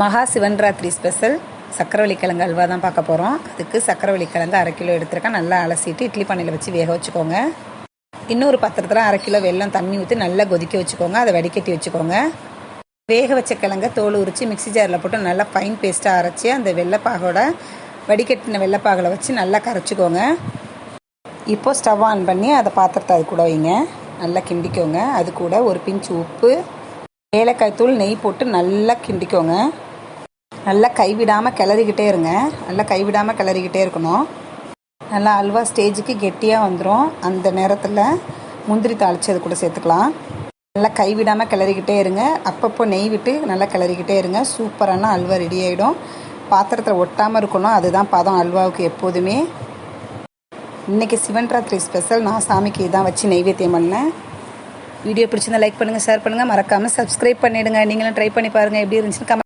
மகா சிவன்ராத்திரி ஸ்பெஷல் சக்கரவள்ளி கிழங்கு அல்வா தான் பார்க்க போகிறோம். அதுக்கு சக்கரவள்ளி கிழங்கு 1/2 கிலோ எடுத்துருக்கேன். நல்லா அலசிட்டு இட்லி பானையில் வச்சு வேக வச்சுக்கோங்க. இன்னொரு பாத்திரத்தில் 1/2 கிலோ வெல்லம் தண்ணி ஊற்றி நல்லா கொதிக்க வச்சுக்கோங்க. அதை வடிகட்டி வச்சுக்கோங்க. வேக வச்ச கிழங்க தோல் உரித்து மிக்சி ஜாரில் போட்டு நல்லா ஃபைன் பேஸ்ட்டாக அரைச்சி அந்த வெள்ளைப்பாகோட வடிகட்டின வெள்ளைப்பாகில் வச்சு நல்லா கரைச்சிக்கோங்க. இப்போது ஸ்டவ் ஆன் பண்ணி அதை பாத்திரத்தை அது கூட வைங்க. நல்லா கிண்டிக்கோங்க. அது கூட ஒரு பிஞ்ச் உப்பு, ஏலக்காய் தூள், நெய் போட்டு நல்லா கிண்டிக்கோங்க. நல்லா கைவிடாமல் கிளறிக்கிட்டே இருங்க. நல்லா கைவிடாமல் கிளறிக்கிட்டே இருக்கணும். நல்லா அல்வா ஸ்டேஜுக்கு கெட்டியாக வந்துடும். அந்த நேரத்தில் முந்திரி தாளித்து அது கூட சேர்த்துக்கலாம். நல்லா கைவிடாமல் கிளறிக்கிட்டே இருங்க. அப்பப்போ நெய் விட்டு நல்லா கிளறிக்கிட்டே இருங்க. சூப்பரான அல்வா ரெடி ஆகிடும். பாத்திரத்தில் ஒட்டாமல் இருக்கணும். அதுதான் பதம் அல்வாவுக்கு எப்போதுமே. இன்றைக்கி சிவன்ராத்திரி ஸ்பெஷல். நான் சாமிக்கு இதான் வச்சு நெய்வேத்தியம் பண்ணேன். வீடியோ பிடிச்சிருந்தா லைக் பண்ணுங்கள், ஷேர் பண்ணுங்கள், மறக்காமல் சப்ஸ்கிரைப் பண்ணிவிடுங்க. நீங்களும் ட்ரை பண்ணி பாருங்கள் எப்படி இருந்துச்சுன்னு